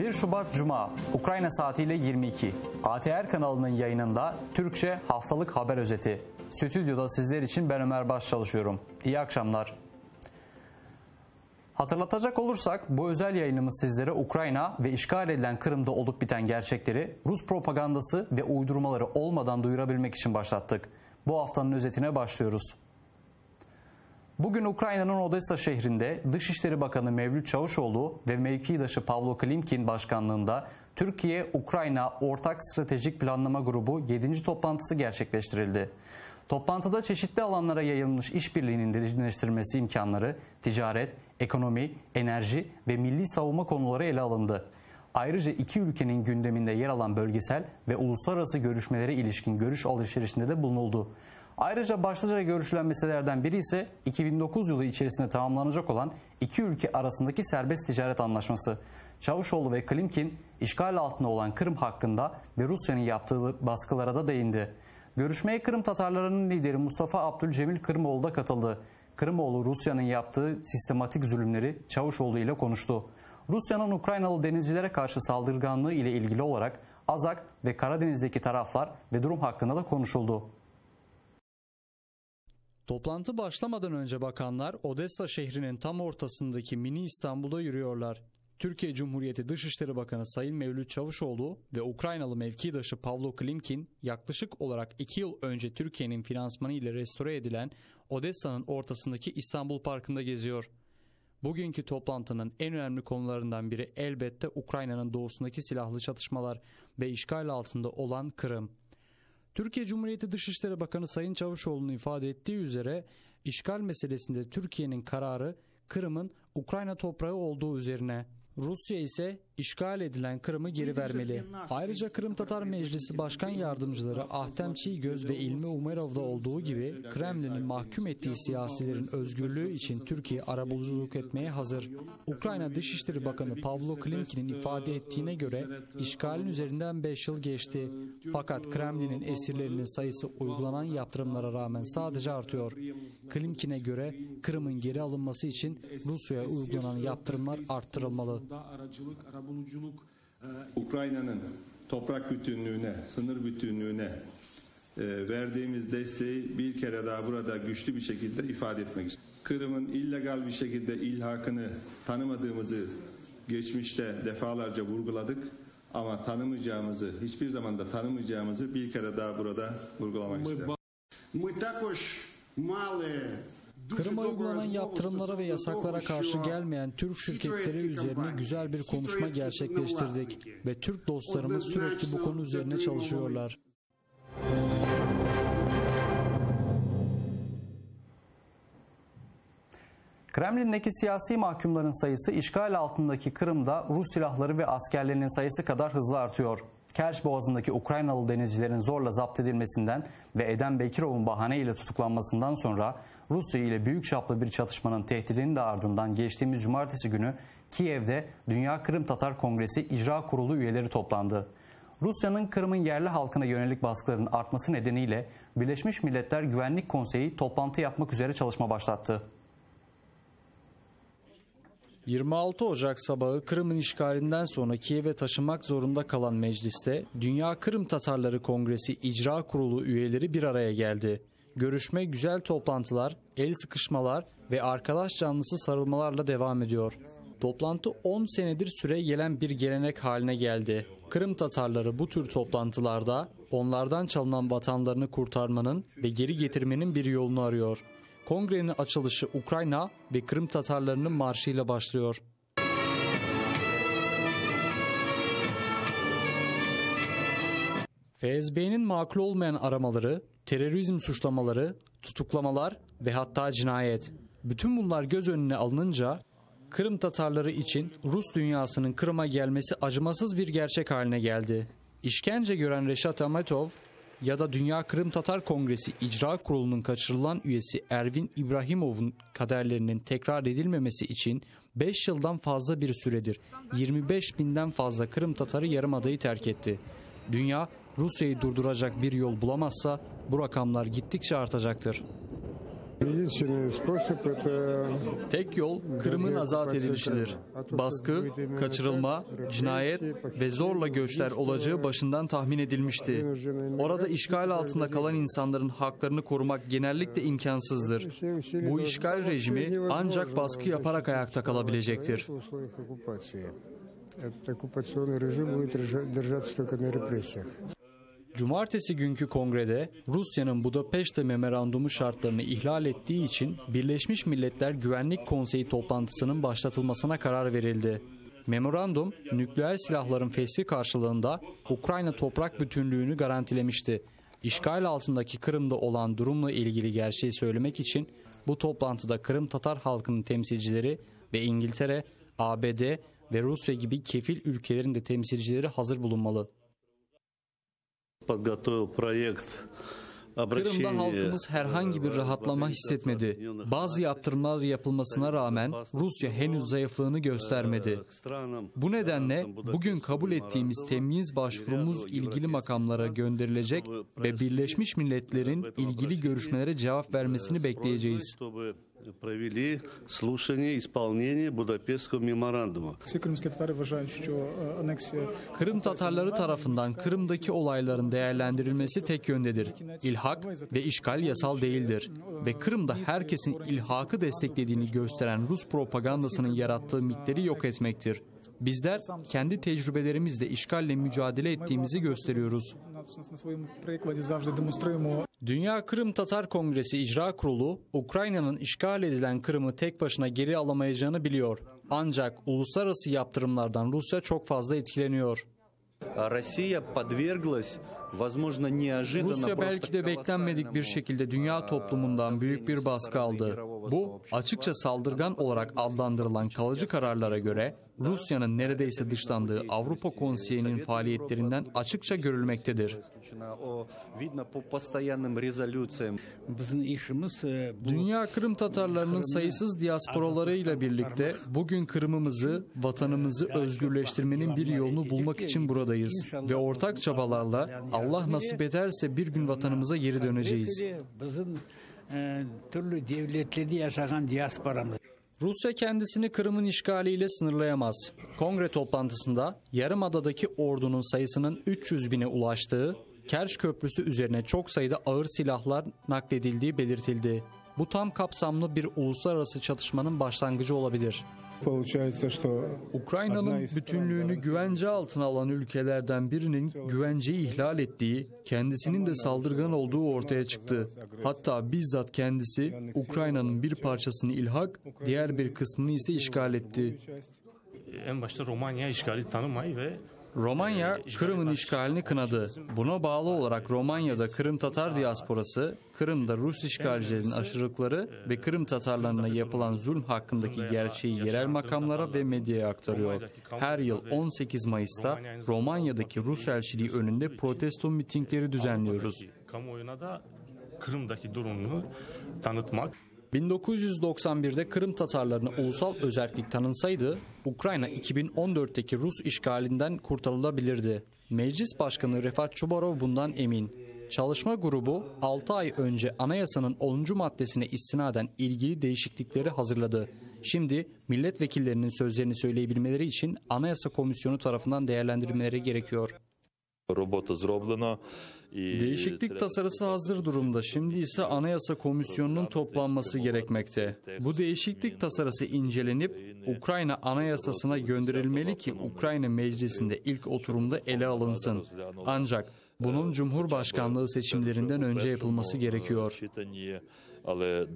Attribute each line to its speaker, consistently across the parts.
Speaker 1: 1 Şubat Cuma, Ukrayna saatiyle 22. ATR kanalının yayınında Türkçe haftalık haber özeti. Stüdyoda sizler için ben Ömer Baş çalışıyorum. İyi akşamlar. Hatırlatacak olursak bu özel yayınımız sizlere Ukrayna ve işgal edilen Kırım'da olup biten gerçekleri Rus propagandası ve uydurmaları olmadan duyurabilmek için başlattık. Bu haftanın özetine başlıyoruz. Bugün Ukrayna'nın Odessa şehrinde Dışişleri Bakanı Mevlüt Çavuşoğlu ve mevkidaşı Pavlo Klimkin başkanlığında Türkiye-Ukrayna Ortak Stratejik Planlama Grubu 7. toplantısı gerçekleştirildi. Toplantıda çeşitli alanlara yayılmış işbirliğinin derinleştirilmesi imkanları, ticaret, ekonomi, enerji ve milli savunma konuları ele alındı. Ayrıca iki ülkenin gündeminde yer alan bölgesel ve uluslararası görüşmelere ilişkin görüş alışverişinde de bulunuldu. Ayrıca başlıca görüşülen meselelerden biri ise 2009 yılı içerisinde tamamlanacak olan iki ülke arasındaki serbest ticaret anlaşması. Çavuşoğlu ve Klimkin işgal altında olan Kırım hakkında ve Rusya'nın yaptığı baskılara da değindi. Görüşmeye Kırım Tatarlarının lideri Mustafa Abdülcemil Kırımoğlu da katıldı. Kırımoğlu Rusya'nın yaptığı sistematik zulümleri Çavuşoğlu ile konuştu. Rusya'nın Ukraynalı denizcilere karşı saldırganlığı ile ilgili olarak Azak ve Karadeniz'deki taraflar ve durum hakkında da konuşuldu. Toplantı başlamadan önce bakanlar Odessa şehrinin tam ortasındaki mini İstanbul'da yürüyorlar. Türkiye Cumhuriyeti Dışişleri Bakanı Sayın Mevlüt Çavuşoğlu ve Ukraynalı mevkidaşı Pavlo Klimkin yaklaşık olarak 2 yıl önce Türkiye'nin finansmanı ile restore edilen Odessa'nın ortasındaki İstanbul Parkı'nda geziyor. Bugünkü toplantının en önemli konularından biri elbette Ukrayna'nın doğusundaki silahlı çatışmalar ve işgal altında olan Kırım. Türkiye Cumhuriyeti Dışişleri Bakanı Sayın Çavuşoğlu'nun ifade ettiği üzere işgal meselesinde Türkiye'nin kararı Kırım'ın Ukrayna toprağı olduğu üzerine. Rusya ise işgal edilen Kırım'ı geri vermeli. Ayrıca Kırım Tatar Meclisi Başkan Yardımcıları Ahtem Çiğgöz ve İlmi Umerov'da olduğu gibi Kremlin'in mahkum ettiği siyasilerin özgürlüğü için Türkiye arabuluculuk etmeye hazır. Ukrayna Dışişleri Bakanı Pavlo Klimkin'in ifade ettiğine göre işgalin üzerinden 5 yıl geçti. Fakat Kremlin'in esirlerinin sayısı uygulanan yaptırımlara rağmen sadece artıyor. Klimkin'e göre Kırım'ın geri alınması için Rusya'ya uygulanan yaptırımlar arttırılmalı.
Speaker 2: Ukrayna'nın toprak bütünlüğüne, sınır bütünlüğüne verdiğimiz desteği bir kere daha burada güçlü bir şekilde ifade etmek istiyorum. Kırım'ın illegal bir şekilde ilhakını tanımadığımızı geçmişte defalarca vurguladık ama tanımayacağımızı, hiçbir zaman da tanımayacağımızı bir kere daha burada vurgulamak istiyorum.
Speaker 1: Kırım'a uygulanan yaptırımlara ve yasaklara karşı gelmeyen Türk şirketleri üzerine güzel bir konuşma gerçekleştirdik ve Türk dostlarımız sürekli bu konu üzerine çalışıyorlar. Kremlin'deki siyasi mahkumların sayısı işgal altındaki Kırım'da Rus silahları ve askerlerinin sayısı kadar hızlı artıyor. Kerç Boğazı'ndaki Ukraynalı denizcilerin zorla zapt edilmesinden ve Eden Bekirov'un bahaneyle tutuklanmasından sonra Rusya ile büyük çaplı bir çatışmanın tehdidinin de ardından geçtiğimiz cumartesi günü Kiev'de Dünya Kırım Tatar Kongresi İcra Kurulu üyeleri toplandı. Rusya'nın Kırım'ın yerli halkına yönelik baskılarının artması nedeniyle Birleşmiş Milletler Güvenlik Konseyi toplantı yapmak üzere çalışma başlattı. 26 Ocak sabahı Kırım'ın işgalinden sonra Kiev'e taşınmak zorunda kalan mecliste Dünya Kırım Tatarları Kongresi İcra Kurulu üyeleri bir araya geldi. Görüşme güzel toplantılar, el sıkışmalar ve arkadaş canlısı sarılmalarla devam ediyor. Toplantı 10 senedir süre gelen bir gelenek haline geldi. Kırım Tatarları bu tür toplantılarda onlardan çalınan vatanlarını kurtarmanın ve geri getirmenin bir yolunu arıyor. Kongrenin açılışı Ukrayna ve Kırım Tatarlarının marşıyla başlıyor. FSB'nin makul olmayan aramaları, terörizm suçlamaları, tutuklamalar ve hatta cinayet. Bütün bunlar göz önüne alınınca Kırım Tatarları için Rus dünyasının Kırım'a gelmesi acımasız bir gerçek haline geldi. İşkence gören Reşat Ametov ya da Dünya Kırım Tatar Kongresi İcra Kurulu'nun kaçırılan üyesi Ervin İbrahimov'un kaderlerinin tekrar edilmemesi için 5 yıldan fazla bir süredir 25.000'den fazla Kırım Tatarı Yarımada'yı terk etti. Dünya Rusya'yı durduracak bir yol bulamazsa bu rakamlar gittikçe artacaktır.
Speaker 3: Единственный способ это
Speaker 1: Tek yol Kırım'ın azat edilişidir. Baskı, kaçırılma, cinayet ve zorla göçler olacağı başından tahmin edilmişti. Orada işgal altında kalan insanların haklarını korumak genellikle imkansızdır. Bu işgal rejimi ancak baskı yaparak ayakta kalabilecektir.
Speaker 3: в условиях оккупации. Этот оккупационный режим будет держаться только на репрессиях.
Speaker 1: Cumartesi günkü kongrede Rusya'nın Budapeşte Memorandumu şartlarını ihlal ettiği için Birleşmiş Milletler Güvenlik Konseyi toplantısının başlatılmasına karar verildi. Memorandum, nükleer silahların fesli karşılığında Ukrayna toprak bütünlüğünü garantilemişti. İşgal altındaki Kırım'da olan durumla ilgili gerçeği söylemek için bu toplantıda Kırım Tatar halkının temsilcileri ve İngiltere, ABD ve Rusya gibi kefil ülkelerin de temsilcileri hazır bulunmalı. Kırım'da halkımız herhangi bir rahatlama hissetmedi. Bazı yaptırımlar yapılmasına rağmen Rusya henüz zayıflığını göstermedi. Bu nedenle bugün kabul ettiğimiz temyiz başvurumuz ilgili makamlara gönderilecek ve Birleşmiş Milletler'in ilgili görüşmelere cevap vermesini bekleyeceğiz.
Speaker 4: Провели слушание исполнения Будапештского меморандума.
Speaker 1: Kırım Tatarları tarafından Kırım'daki olayların değerlendirilmesi tek yöndedir. İlhak ve işgal yasal değildir. Ve Kırım'da herkesin ilhakı desteklediğini gösteren Rus propagandasının yarattığı mitleri yok etmektir. Bizler kendi tecrübelerimizle işgalle mücadele ettiğimizi gösteriyoruz. Dünya Kırım Tatar Kongresi İcra Kurulu, Ukrayna'nın işgal edilen Kırım'ı tek başına geri alamayacağını biliyor. Ancak uluslararası yaptırımlardan Rusya çok fazla etkileniyor. Rusya belki de beklenmedik bir şekilde dünya toplumundan büyük bir baskı aldı. Bu, açıkça saldırgan olarak adlandırılan kalıcı kararlara göre Rusya'nın neredeyse dışlandığı Avrupa Konseyi'nin faaliyetlerinden açıkça görülmektedir. Dünya Kırım Tatarlarının sayısız diasporalarıyla birlikte bugün Kırım'ımızı, vatanımızı özgürleştirmenin bir yolunu bulmak için buradayız. Ve ortak çabalarla Allah nasip ederse bir gün vatanımıza geri döneceğiz.
Speaker 5: Türlü devletlerde yaşayan diasporamız.
Speaker 1: Rusya kendisini Kırım'ın işgaliyle sınırlayamaz. Kongre toplantısında Yarımada'daki ordunun sayısının 300 bine ulaştığı, Kerç Köprüsü üzerine çok sayıda ağır silahlar nakledildiği belirtildi. Bu tam kapsamlı bir uluslararası çatışmanın başlangıcı olabilir. Ukrayna'nın bütünlüğünü güvence altına alan ülkelerden birinin güvenceyi ihlal ettiği, kendisinin de saldırgan olduğu ortaya çıktı. Hatta bizzat kendisi Ukrayna'nın bir parçasını ilhak, diğer bir kısmını ise işgal etti.
Speaker 6: En başta Romanya işgali tanımayı ve
Speaker 1: Romanya, Kırım'ın işgalini kınadı. Buna bağlı olarak Romanya'da Kırım Tatar diasporası, Kırım'da Rus işgalcilerin aşırılıkları ve Kırım Tatarlarına yapılan zulm hakkındaki gerçeği yerel makamlara ve medyaya aktarıyor. Her yıl 18 Mayıs'ta Romanya'daki Rus elçiliği önünde protesto mitingleri düzenliyoruz.
Speaker 6: Kamuoyuna da Kırım'daki durumunu tanıtmak.
Speaker 1: 1991'de Kırım Tatarlarına ulusal özerklik tanınsaydı, Ukrayna 2014'teki Rus işgalinden kurtarılabilirdi. Meclis Başkanı Refat Çubarov bundan emin. Çalışma grubu 6 ay önce anayasanın 10. maddesine istinaden ilgili değişiklikleri hazırladı. Şimdi milletvekillerinin sözlerini söyleyebilmeleri için Anayasa Komisyonu tarafından değerlendirilmeleri gerekiyor. Değişiklik tasarısı hazır durumda. Şimdi ise Anayasa Komisyonu'nun toplanması gerekmekte. Bu değişiklik tasarısı incelenip Ukrayna Anayasası'na gönderilmeli ki Ukrayna Meclisi'nde ilk oturumda ele alınsın. Ancak bunun Cumhurbaşkanlığı seçimlerinden önce yapılması gerekiyor.
Speaker 7: Але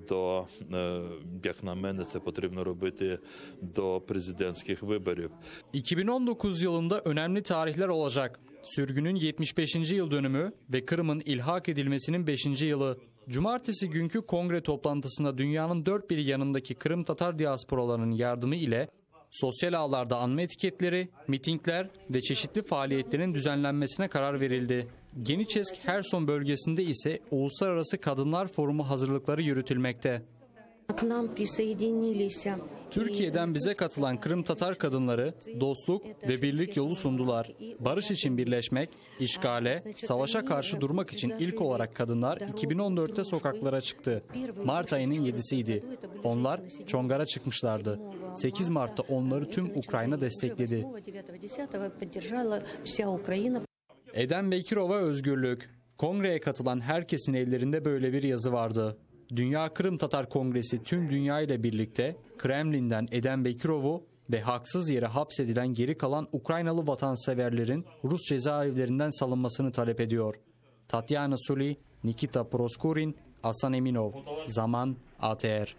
Speaker 7: як на мене, це потрібно робити до президентських виборів.
Speaker 1: 2019 yılında önemli tarihler olacak. Sürgünün 75. yıl dönümü ve Kırım'ın ilhak edilmesinin 5. yılı. Cumartesi günkü kongre toplantısında dünyanın dört bir yanındaki Kırım Tatar diasporalarının yardımı ile sosyal ağlarda anma etiketleri, mitingler ve çeşitli faaliyetlerin düzenlenmesine karar verildi. Geniçesk Herson bölgesinde ise Uluslararası Kadınlar Forumu hazırlıkları yürütülmekte.
Speaker 8: К нам присоединились
Speaker 1: Türkiye'den bize katılan Kırım Tatar kadınları dostluk ve birlik yolu sundular. Barış için birleşmek, işgale, savaşa karşı durmak için ilk olarak kadınlar 2014'te sokaklara çıktı. Mart ayının 7'siydi. Onlar Çongar'a çıkmışlardı. 8 Mart'ta onları tüm Ukrayna destekledi. Eden Bekirova özgürlük. Kongreye katılan herkesin ellerinde böyle bir yazı vardı. Dünya Kırım Tatar Kongresi tüm dünya ile birlikte Kremlin'den Eden Bekirov'u ve haksız yere hapsedilen geri kalan Ukraynalı vatanseverlerin Rus cezaevlerinden salınmasını talep ediyor. Tatyana Suli, Nikita Proskurin, Hasan Eminov. Zaman ATR.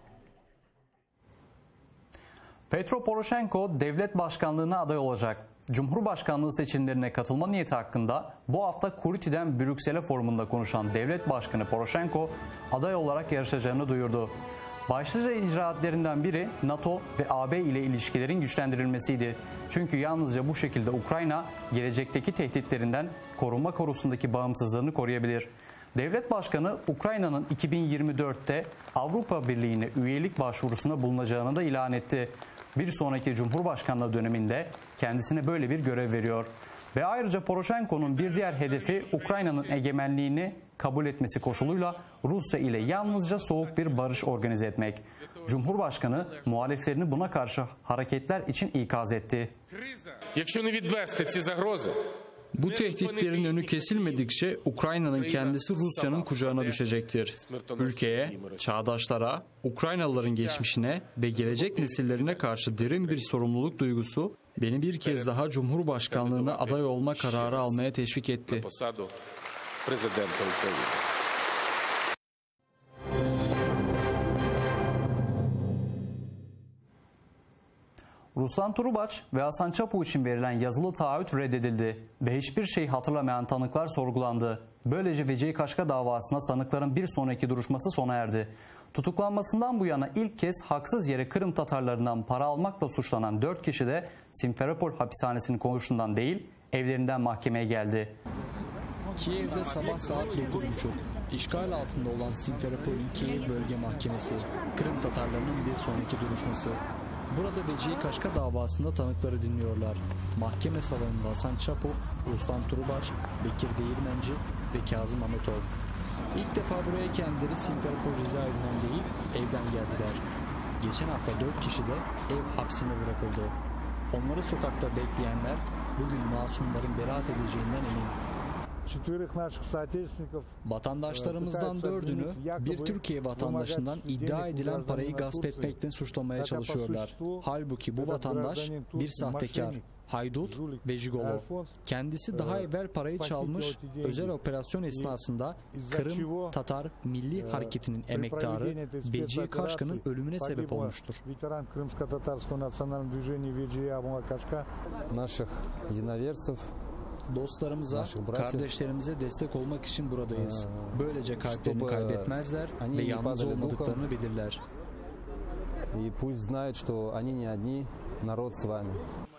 Speaker 1: Petro Poroshenko devlet başkanlığına aday olacak. Cumhurbaşkanlığı seçimlerine katılma niyeti hakkında bu hafta Kuriti'den Brüksel'e forumunda konuşan devlet başkanı Poroshenko aday olarak yarışacağını duyurdu. Başlıca icraatlerinden biri NATO ve AB ile ilişkilerin güçlendirilmesiydi. Çünkü yalnızca bu şekilde Ukrayna gelecekteki tehditlerinden korunma konusundaki bağımsızlığını koruyabilir. Devlet başkanı Ukrayna'nın 2024'te Avrupa Birliği'ne üyelik başvurusunda bulunacağını da ilan etti. Bir sonraki Cumhurbaşkanlığı döneminde kendisine böyle bir görev veriyor. Ve ayrıca Poroshenko'nun bir diğer hedefi Ukrayna'nın egemenliğini kabul etmesi koşuluyla Rusya ile yalnızca soğuk bir barış organize etmek. Cumhurbaşkanı muhaliflerini buna karşı hareketler için ikaz etti. Bu tehditlerin önü kesilmedikçe Ukrayna'nın kendisi Rusya'nın kucağına düşecektir. Ülkeye, çağdaşlara, Ukraynalıların geçmişine ve gelecek nesillerine karşı derin bir sorumluluk duygusu beni bir kez daha Cumhurbaşkanlığına aday olma kararı almaya teşvik etti. Ruslan Turubaç ve Hasan Çapu için verilen yazılı taahhüt reddedildi ve hiçbir şey hatırlamayan tanıklar sorgulandı. Böylece Vecihi Kaşka davasında sanıkların bir sonraki duruşması sona erdi. Tutuklanmasından bu yana ilk kez haksız yere Kırım Tatarlarından para almakla suçlanan 4 kişi de Simferopol hapishanesinin koğuşundan değil, evlerinden mahkemeye geldi. Kiev'de sabah saat 9.30. İşgal altında olan Simferopol'ün Kiev Bölge Mahkemesi. Kırım Tatarlarının bir sonraki duruşması. Burada Vecihi Kaşka davasında tanıkları dinliyorlar. Mahkeme salonunda Hasan Çapu, Ruslan Turubaç, Bekir Değirmenci ve Kazım Ametov. İlk defa buraya kendileri Simferopol cezaevinden değil, evden geldiler. Geçen hafta 4 kişi de ev hapsine bırakıldı. Onları sokakta bekleyenler bugün masumların beraat edeceğinden emin. Vatandaşlarımızdan 4'ünü bir Türkiye vatandaşından iddia edilen parayı gasp etmekle suçlamaya çalışıyorlar. Halbuki bu vatandaş bir sahtekar, haydut ve jigolo. Kendisi daha evvel parayı çalmış, özel operasyon esnasında Kırım Tatar Milli Hareketi'nin emektarı Vecihi Kaşka'nın ölümüne sebep olmuştur. Dostlarımıza, kardeşlerimize destek olmak için buradayız. Böylece kalplerini kaybetmezler ve yalnız olmadıklarını bilirler.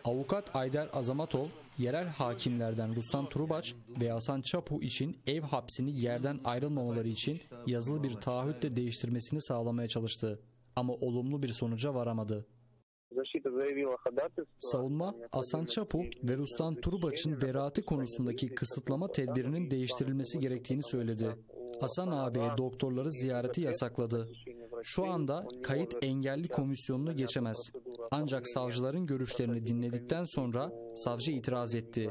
Speaker 1: Avukat Ayder Azamatov, yerel hakimlerden Ruslan Turubaç ve Hasan Çapu için ev hapsini yerden ayrılmamaları için yazılı bir taahhütle değiştirmesini sağlamaya çalıştı. Ama olumlu bir sonuca varamadı. Savunma, Hasan Çapu ve Ruslan Turubaç'ın beraati konusundaki kısıtlama tedbirinin değiştirilmesi gerektiğini söyledi. Hasan ağabeye doktorları ziyareti yasakladı. Şu anda kayıt engelli komisyonunu geçemez. Ancak savcıların görüşlerini dinledikten sonra savcı itiraz etti.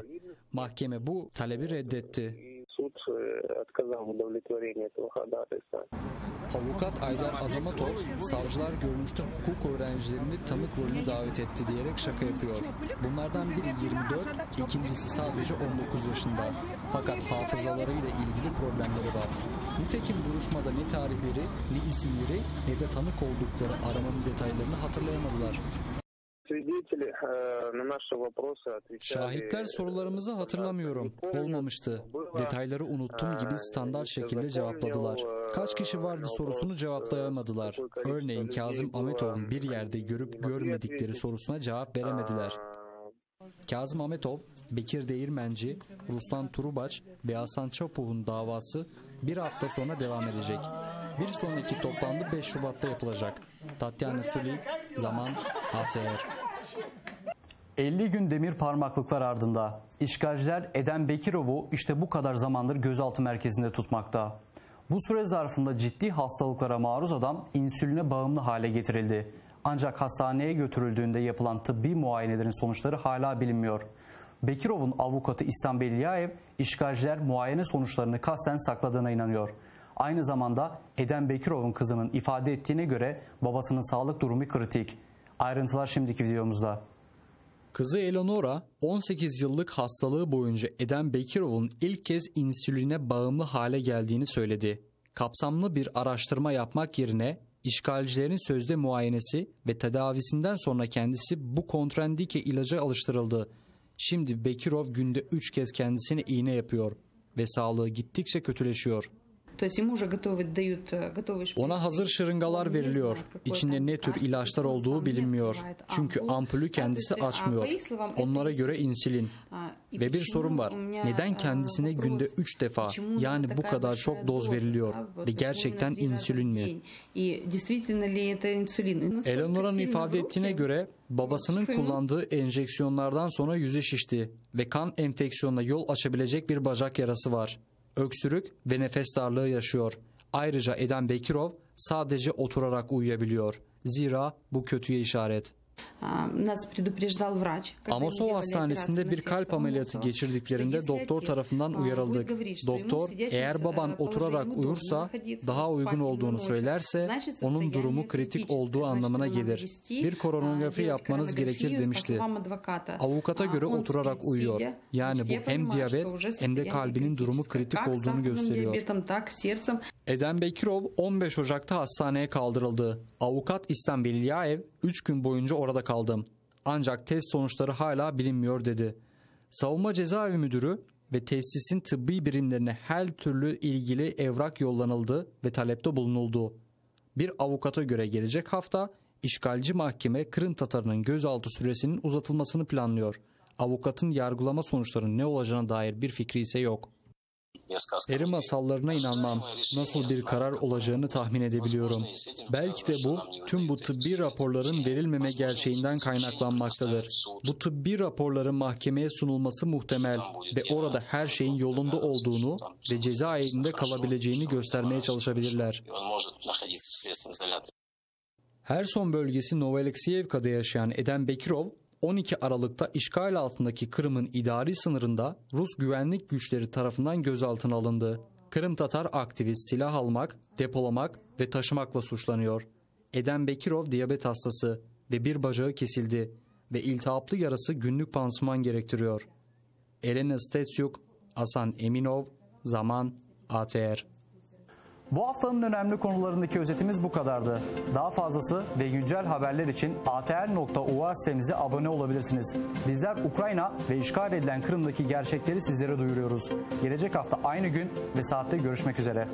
Speaker 1: Mahkeme bu talebi reddetti. Avukat Ayder Azamatov, savcılar görünüşte hukuk öğrencilerini tanık rolüne davet etti diyerek şaka yapıyor. Bunlardan biri 24, ikincisi sadece 19 yaşında. Fakat hafızalarıyla ilgili problemleri var. Nitekim duruşmada ne tarihleri, ne isimleri, ne de tanık oldukları aramanın detaylarını hatırlayamadılar. Şahitler sorularımızı hatırlamıyorum, olmamıştı. Detayları unuttum gibi standart şekilde cevapladılar. Kaç kişi vardı sorusunu cevaplayamadılar. Örneğin Kazım Ametov'un bir yerde görüp görmedikleri sorusuna cevap veremediler. Kazım Ametov, Bekir Değirmenci, Ruslan Turubaç ve Hasan Çapu'nun davası bir hafta sonra devam edecek. Bir sonraki toplantı 5 Şubat'ta yapılacak. Tatyana Sulik, Zaman, ATR. 50 gün demir parmaklıklar ardında işgalciler Eden Bekirov'u işte bu kadar zamandır gözaltı merkezinde tutmakta. Bu süre zarfında ciddi hastalıklara maruz adam insüline bağımlı hale getirildi. Ancak hastaneye götürüldüğünde yapılan tıbbi muayenelerin sonuçları hala bilinmiyor. Bekirov'un avukatı İhsan Belliaev, işgalciler muayene sonuçlarını kasten sakladığına inanıyor. Aynı zamanda Eden Bekirov'un kızının ifade ettiğine göre babasının sağlık durumu kritik. Ayrıntılar şimdiki videomuzda. Kızı Eleonora 18 yıllık hastalığı boyunca Eden Bekirov'un ilk kez insüline bağımlı hale geldiğini söyledi. Kapsamlı bir araştırma yapmak yerine işgalcilerin sözde muayenesi ve tedavisinden sonra kendisi bu kontrendike ilaca alıştırıldı. Şimdi Bekirov günde 3 kez kendisine iğne yapıyor ve sağlığı gittikçe kötüleşiyor. Ona hazır şırıngalar veriliyor. İçinde ne tür ilaçlar olduğu bilinmiyor. Çünkü ampulü kendisi açmıyor. Onlara göre insülin. Ve bir sorun var. Neden kendisine günde 3 defa yani bu kadar çok doz veriliyor? Ve gerçekten insülin mi? Eleanora'nın ifade ettiğine göre babasının kullandığı enjeksiyonlardan sonra yüzü şişti ve kan enfeksiyonuna yol açabilecek bir bacak yarası var. Öksürük ve nefes darlığı yaşıyor. Ayrıca Eden Bekirov sadece oturarak uyuyabiliyor. Zira bu kötüye işaret. Amosov Hastanesi'nde bir kalp ameliyatı geçirdiklerinde doktor tarafından uyarıldık. Doktor eğer baban oturarak uyursa daha uygun olduğunu söylerse onun durumu kritik olduğu anlamına gelir. Bir koronografi yapmanız gerekir demişti. Avukata göre oturarak uyuyor. Yani bu hem diyabet hem de kalbinin durumu kritik olduğunu gösteriyor. Eden Bekirov 15 Ocak'ta hastaneye kaldırıldı. Avukat İhsan Belliaev 3 gün boyunca orada kaldım. Ancak test sonuçları hala bilinmiyor dedi. Savunma Cezaevi Müdürü ve tesisin tıbbi birimlerine her türlü ilgili evrak yollanıldı ve talepte bulunuldu. Bir avukata göre gelecek hafta işgalci mahkeme Kırım Tatarı'nın gözaltı süresinin uzatılmasını planlıyor. Avukatın yargılama sonuçlarının ne olacağına dair bir fikri ise yok. Peri masallarına inanmam. Nasıl bir karar olacağını tahmin edebiliyorum. Belki de tüm bu tıbbi raporların verilmeme gerçeğinden kaynaklanmaktadır. Bu tıbbi raporların mahkemeye sunulması muhtemel ve orada her şeyin yolunda olduğunu ve cezaevinde kalabileceğini göstermeye çalışabilirler. Herson bölgesi Novoaleksiyevka'da yaşayan Eden Bekirov, 12 Aralık'ta işgal altındaki Kırım'ın idari sınırında Rus güvenlik güçleri tarafından gözaltına alındı. Kırım Tatar aktivist silah almak, depolamak ve taşımakla suçlanıyor. Eden Bekirov diyabet hastası ve bir bacağı kesildi ve iltihaplı yarası günlük pansuman gerektiriyor. Elena Stetsuk, Hasan Eminov, Zaman, ATR. Bu haftanın önemli konularındaki özetimiz bu kadardı. Daha fazlası ve güncel haberler için atr.ua sitemize abone olabilirsiniz. Bizler Ukrayna ve işgal edilen Kırım'daki gerçekleri sizlere duyuruyoruz. Gelecek hafta aynı gün ve saatte görüşmek üzere.